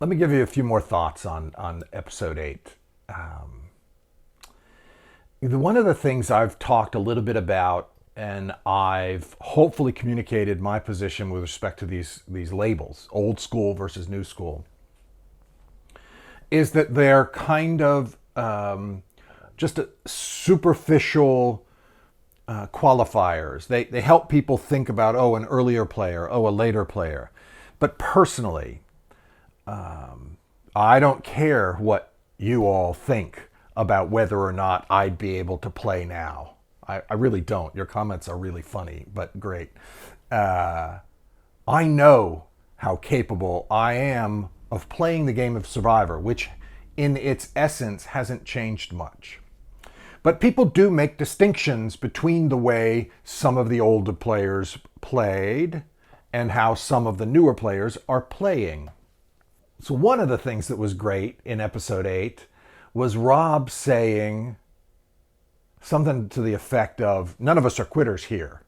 Let me give you a few more thoughts on episode 8. Um, One of the things I've talked a little bit about, and I've hopefully communicated my position with respect to these labels, old school versus new school, is that they're kind of just a superficial qualifiers. They help people think about, oh, an earlier player, oh, a later player. But personally, I don't care what you all think about whether or not I'd be able to play now. I really don't. Your comments are really funny, but great. Uh, I know how capable I am of playing the game of Survivor, which in its essence hasn't changed much. But people do make distinctions between the way some of the older players played and how some of the newer players are playing. So, one of the things that was great in episode 8 was Rob saying something to the effect of, none of us are quitters here.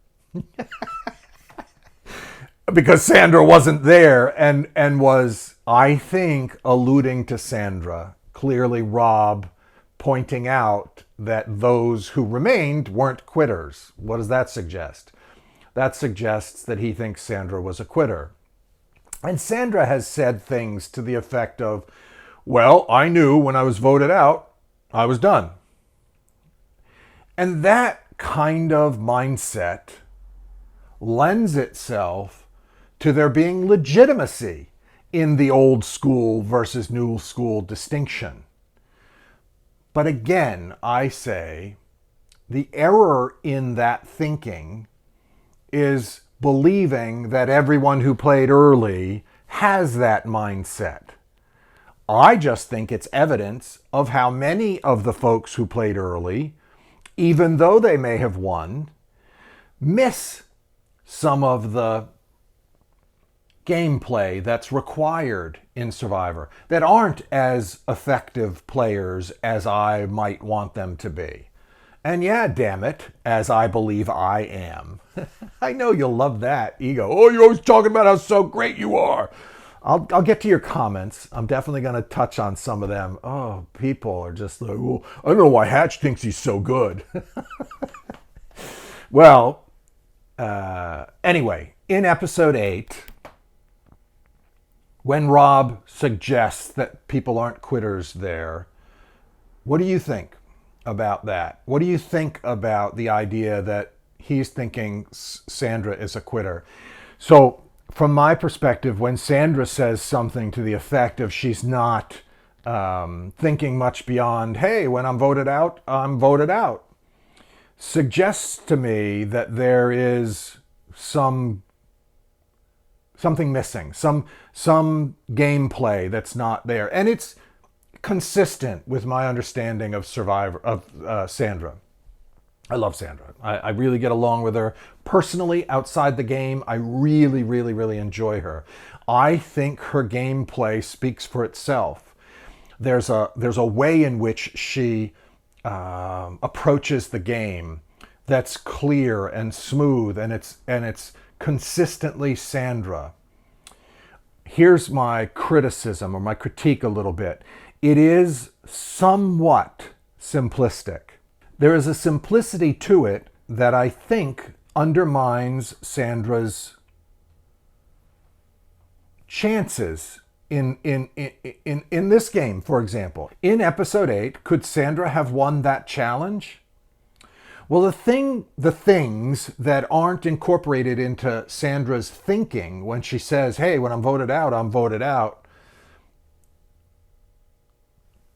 Because Sandra wasn't there and was, I think, alluding to Sandra. Clearly, Rob pointing out that those who remained weren't quitters. What does that suggest? That suggests that he thinks Sandra was a quitter. And Sandra has said things to the effect of, well, I knew when I was voted out, I was done. And that kind of mindset lends itself to there being legitimacy in the old school versus new school distinction. But again, I say the error in that thinking is believing that everyone who played early has that mindset. I just think it's evidence of how many of the folks who played early, even though they may have won, miss some of the gameplay that's required in Survivor, that aren't as effective players as I might want them to be. And yeah, damn it, as I believe I am. I know you'll love that ego. Oh, you're always talking about how so great you are. I'll get to your comments. I'm definitely going to touch on some of them. Oh, people are just like, well, I don't know why Hatch thinks he's so good. Well, anyway, in episode 8, when Rob suggests that people aren't quitters there, what do you think about that? What do you think about the idea that he's thinking Sandra is a quitter? So, from my perspective, when Sandra says something to the effect of she's not thinking much beyond, hey, when I'm voted out, I'm voted out, suggests to me that there is something missing, some gameplay that's not there, and it's consistent with my understanding of Sandra. I love Sandra. I really get along with her personally outside the game. I really, really, really enjoy her. I think her gameplay speaks for itself. There's a way in which she approaches the game that's clear and smooth, and it's consistently Sandra. Here's my criticism or my critique a little bit. It is somewhat simplistic. There is a simplicity to it that I think undermines Sandra's chances in this game, for example. In episode 8, could Sandra have won that challenge? Well, the things that aren't incorporated into Sandra's thinking when she says, hey, when I'm voted out, I'm voted out,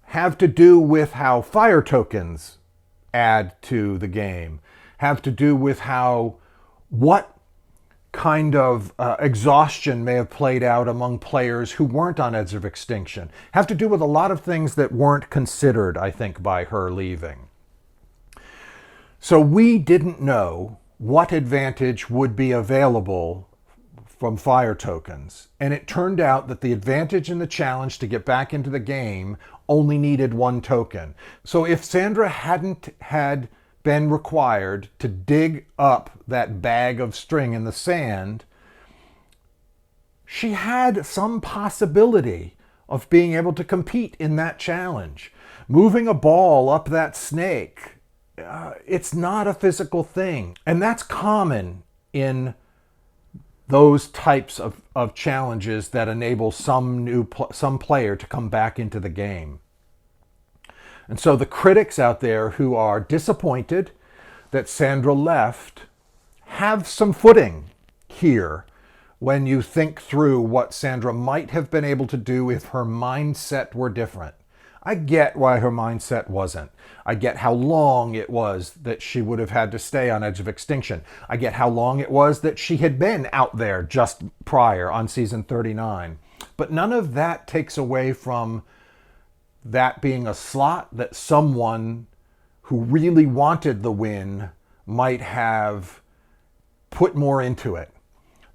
have to do with how fire tokens add to the game, have to do with what kind of exhaustion may have played out among players who weren't on edge of extinction, have to do with a lot of things that weren't considered, I think, by her leaving. So we didn't know what advantage would be available from fire tokens. And it turned out that the advantage in the challenge to get back into the game only needed one token. So if Sandra hadn't had been required to dig up that bag of string in the sand, she had some possibility of being able to compete in that challenge. Moving a ball up that snake, it's not a physical thing. And that's common in those types of challenges that enable some player to come back into the game. And so the critics out there who are disappointed that Sandra left have some footing here when you think through what Sandra might have been able to do if her mindset were different. I get why her mindset wasn't. I get how long it was that she would have had to stay on Edge of Extinction. I get how long it was that she had been out there just prior on season 39. But none of that takes away from that being a slot that someone who really wanted the win might have put more into it,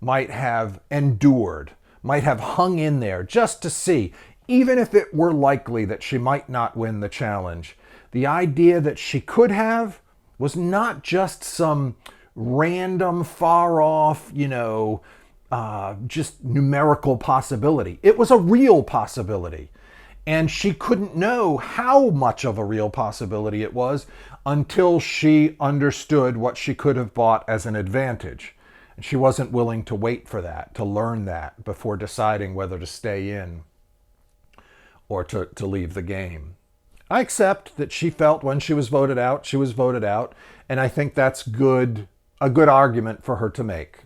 might have endured, might have hung in there just to see. Even if it were likely that she might not win the challenge, the idea that she could have was not just some random, far off, just numerical possibility. It was a real possibility. And she couldn't know how much of a real possibility it was until she understood what she could have bought as an advantage. And she wasn't willing to wait for that, to learn that before deciding whether to stay in or to leave the game. I accept that she felt when she was voted out, she was voted out, and I think that's a good argument for her to make.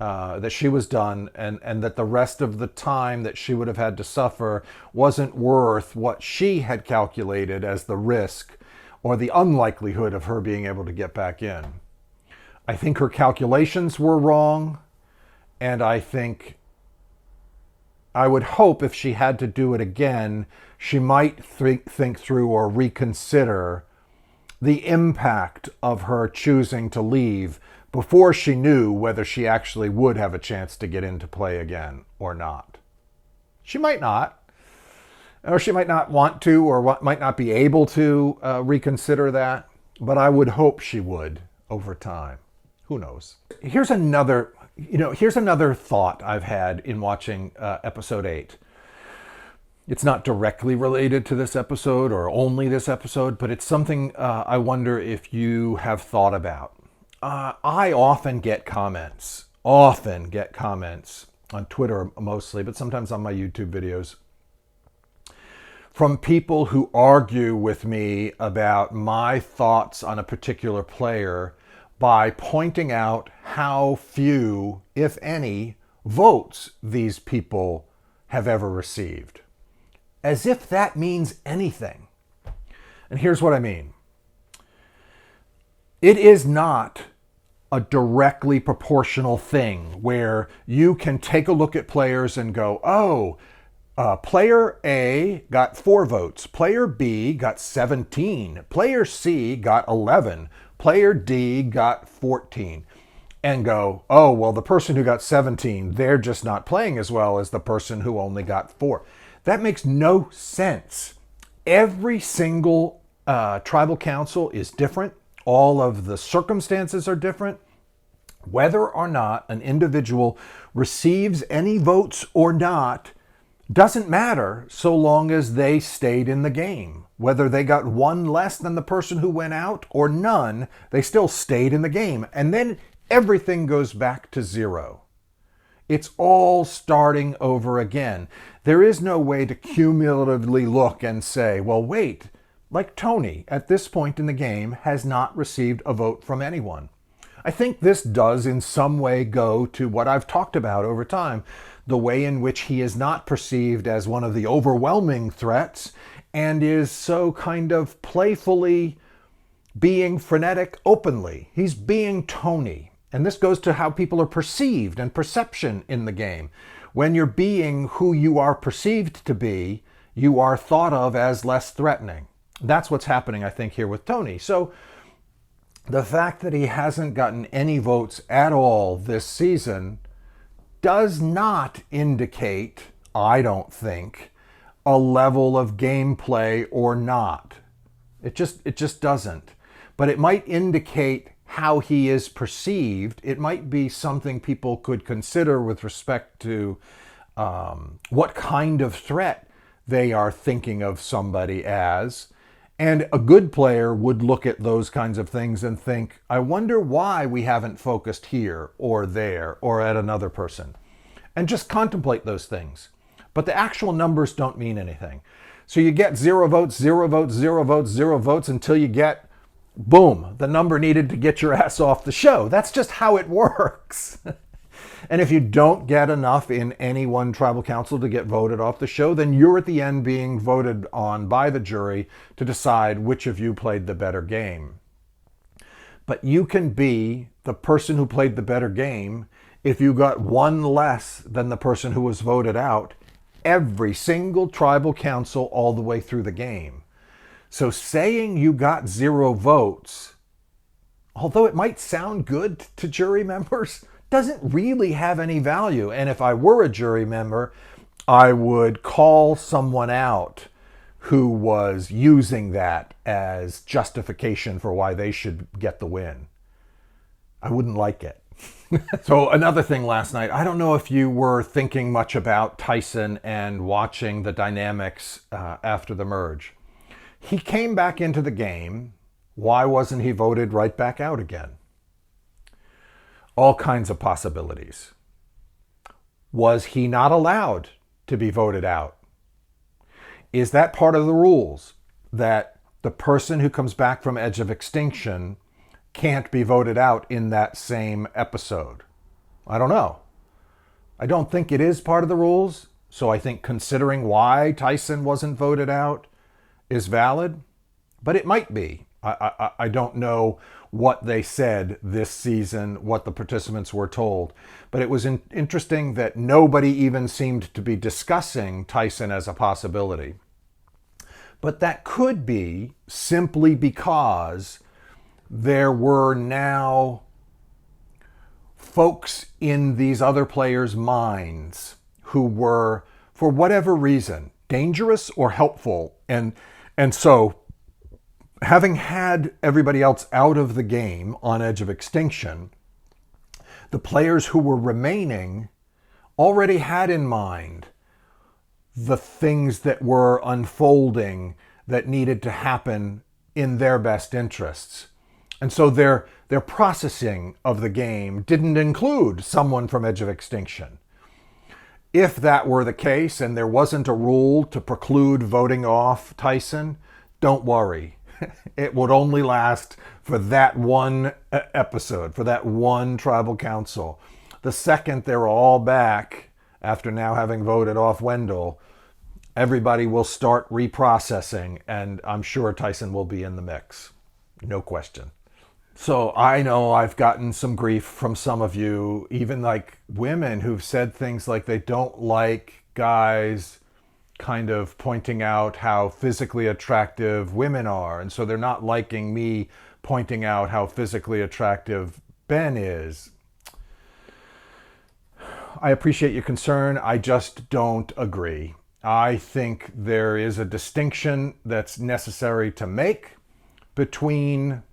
That she was done and that the rest of the time that she would have had to suffer wasn't worth what she had calculated as the risk or the unlikelihood of her being able to get back in. I think her calculations were wrong, and I would hope if she had to do it again, she might think through or reconsider the impact of her choosing to leave before she knew whether she actually would have a chance to get into play again or not. She might not, or she might not want to, or might not be able to reconsider that, but I would hope she would over time. Who knows? Here's another thought I've had in watching episode 8. It's not directly related to this episode or only this episode, but it's something I wonder if you have thought about. I often get comments on Twitter mostly, but sometimes on my YouTube videos, from people who argue with me about my thoughts on a particular player by pointing out how few, if any, votes these people have ever received. As if that means anything. And here's what I mean. It is not a directly proportional thing where you can take a look at players and go, player A got 4 votes, player B got 17, player C got 11, player D got 14, and go, the person who got 17, they're just not playing as well as the person who only got 4. That makes no sense. Every single tribal council is different. All of the circumstances are different. Whether or not an individual receives any votes or not doesn't matter so long as they stayed in the game. Whether they got 1 less than the person who went out or none, they still stayed in the game. And then everything goes back to 0. It's all starting over again. There is no way to cumulatively look and say, well, wait, like Tony at this point in the game has not received a vote from anyone. I think this does in some way go to what I've talked about over time, the way in which he is not perceived as one of the overwhelming threats and is so kind of playfully being frenetic openly. He's being Tony. And this goes to how people are perceived and perception in the game. When you're being who you are perceived to be, you are thought of as less threatening. That's what's happening, I think, here with Tony. So the fact that he hasn't gotten any votes at all this season does not indicate, I don't think, a level of gameplay or not. It just doesn't. But it might indicate how he is perceived. It might be something people could consider with respect to what kind of threat they are thinking of somebody as. And a good player would look at those kinds of things and think, I wonder why we haven't focused here or there or at another person. And just contemplate those things. But the actual numbers don't mean anything. So you get 0 votes, 0 votes, 0 votes, 0 votes until you get, boom, the number needed to get your ass off the show. That's just how it works. And if you don't get enough in any one tribal council to get voted off the show, then you're at the end being voted on by the jury to decide which of you played the better game. But you can be the person who played the better game if you got one less than the person who was voted out every single tribal council all the way through the game. So saying you got 0 votes, although it might sound good to jury members, doesn't really have any value. And if I were a jury member, I would call someone out who was using that as justification for why they should get the win. I wouldn't like it. So another thing last night, I don't know if you were thinking much about Tyson and watching the dynamics after the merge. He came back into the game. Why wasn't he voted right back out again? All kinds of possibilities. Was he not allowed to be voted out? Is that part of the rules, that the person who comes back from Edge of Extinction can't be voted out in that same episode? I don't know. I don't think it is part of the rules, so I think considering why Tyson wasn't voted out is valid, but it might be. I don't know what they said this season, what the participants were told. But it was interesting that nobody even seemed to be discussing Tyson as a possibility. But that could be simply because there were now folks in these other players' minds who were, for whatever reason, dangerous or helpful. And so having had everybody else out of the game on Edge of Extinction, the players who were remaining already had in mind the things that were unfolding that needed to happen in their best interests. And so their processing of the game didn't include someone from Edge of Extinction. If that were the case and there wasn't a rule to preclude voting off Tyson, don't worry. It would only last for that one episode, for that one tribal council. The second they're all back, after now having voted off Wendell, everybody will start reprocessing, and I'm sure Tyson will be in the mix. No question. So I know I've gotten some grief from some of you, even like women who've said things like they don't like guys kind of pointing out how physically attractive women are. And so they're not liking me pointing out how physically attractive Ben is. I appreciate your concern. I just don't agree. I think there is a distinction that's necessary to make between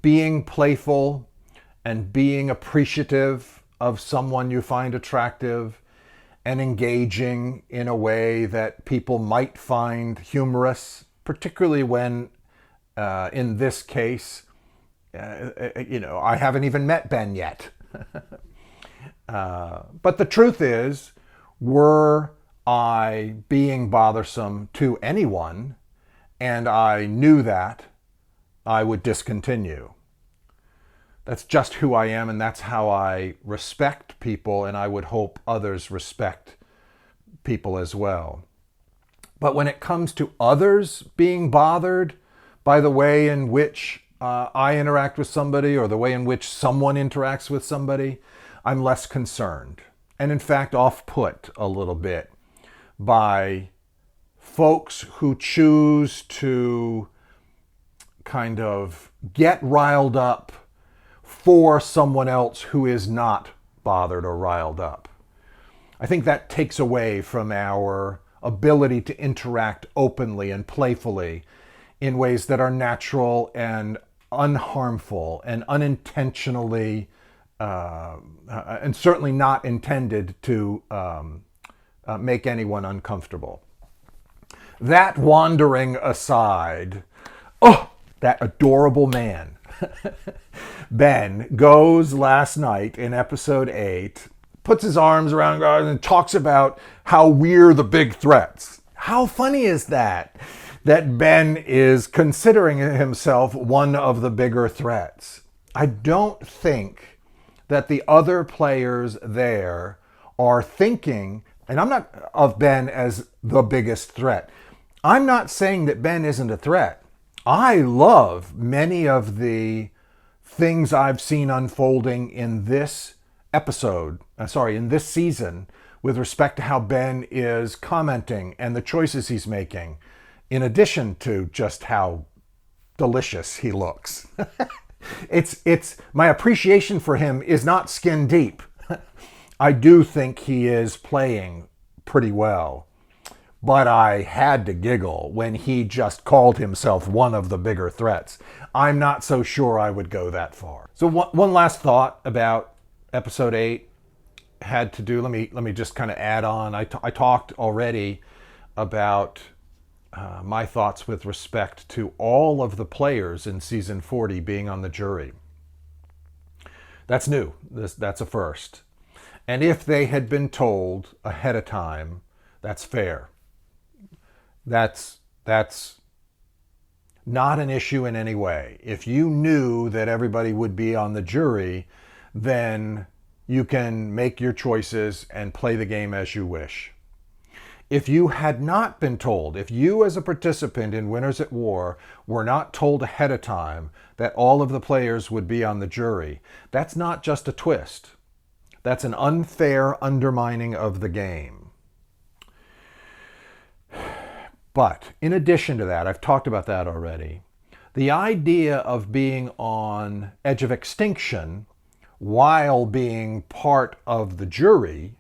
being playful and being appreciative of someone you find attractive and engaging in a way that people might find humorous, particularly when, in this case, I haven't even met Ben yet. But the truth is, were I being bothersome to anyone, and I knew that, I would discontinue. That's just who I am, and that's how I respect people, and I would hope others respect people as well. But when it comes to others being bothered by the way in which I interact with somebody or the way in which someone interacts with somebody, I'm less concerned. And in fact, off-put a little bit by folks who choose to kind of get riled up for someone else who is not bothered or riled up. I think that takes away from our ability to interact openly and playfully in ways that are natural and unharmful and unintentionally and certainly not intended to make anyone uncomfortable. That wandering aside, oh, that adorable man, Ben, goes last night in episode 8, puts his arms around God and talks about how we're the big threats. How funny is that? That Ben is considering himself one of the bigger threats. I don't think that the other players there are thinking, and I'm not of Ben as the biggest threat. I'm not saying that Ben isn't a threat. I love many of the things I've seen unfolding in this in this season, with respect to how Ben is commenting and the choices he's making, in addition to just how delicious he looks. It's my appreciation for him is not skin deep. I do think he is playing pretty well, but I had to giggle when he just called himself one of the bigger threats. I'm not so sure I would go that far. So one last thought about episode 8 had to do, let me just kind of add on. I talked already about my thoughts with respect to all of the players in season 40 being on the jury. That's new. That's a first. And if they had been told ahead of time, that's fair. That's not an issue in any way. If you knew that everybody would be on the jury, then you can make your choices and play the game as you wish. If you had not been told, if you as a participant in Winners at War were not told ahead of time that all of the players would be on the jury, that's not just a twist. That's an unfair undermining of the game. But in addition to that, I've talked about that already, the idea of being on edge of extinction while being part of the jury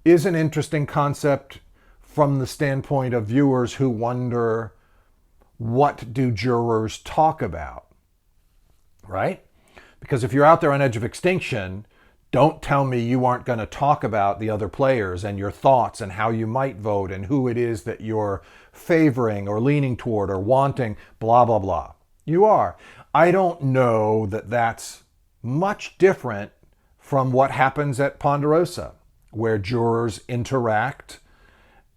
is an interesting concept from the standpoint of viewers who wonder, what do jurors talk about, right? Because if you're out there on edge of extinction, don't tell me you aren't going to talk about the other players and your thoughts and how you might vote and who it is that you're favoring or leaning toward or wanting, blah, blah, blah. You are. I don't know that that's much different from what happens at Ponderosa, where jurors interact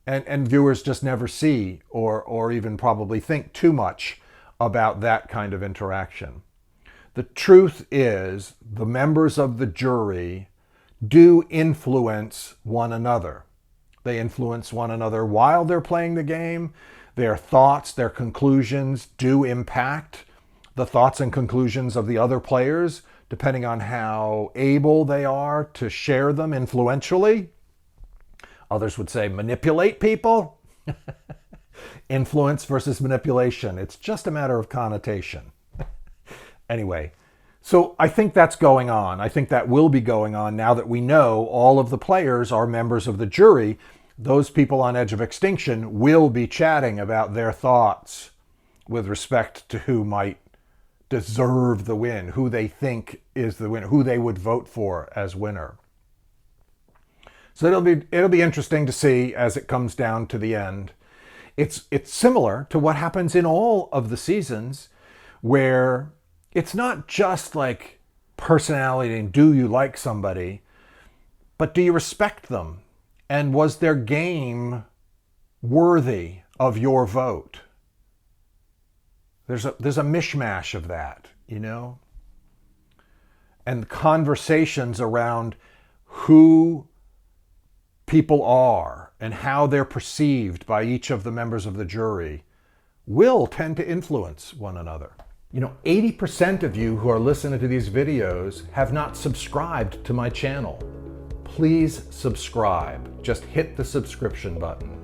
and viewers just never see or even probably think too much about that kind of interaction. The truth is, the members of the jury do influence one another. They influence one another while they're playing the game. Their thoughts, their conclusions do impact the thoughts and conclusions of the other players, depending on how able they are to share them influentially. Others would say manipulate people. Influence versus manipulation. It's just a matter of connotation. Anyway, so I think that's going on. I think that will be going on now that we know all of the players are members of the jury. Those people on edge of extinction will be chatting about their thoughts with respect to who might deserve the win, who they think is the winner, who they would vote for as winner. So it'll be interesting to see as it comes down to the end. It's similar to what happens in all of the seasons, where it's not just like personality and do you like somebody, but do you respect them? And was their game worthy of your vote? There's a mishmash of that, you know? And conversations around who people are and how they're perceived by each of the members of the jury will tend to influence one another. You know, 80% of you who are listening to these videos have not subscribed to my channel. Please subscribe. Just hit the subscription button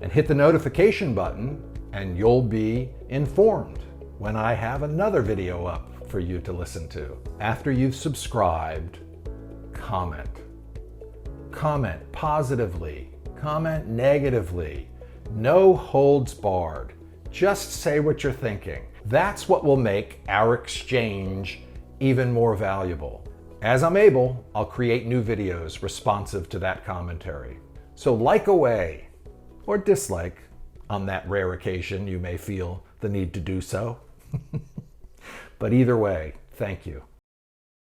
and hit the notification button, and you'll be informed when I have another video up for you to listen to. After you've subscribed, comment. Comment positively, comment negatively. No holds barred. Just say what you're thinking. That's what will make our exchange even more valuable. As I'm able, I'll create new videos responsive to that commentary. So like away, or dislike, on that rare occasion you may feel the need to do so. But either way, thank you.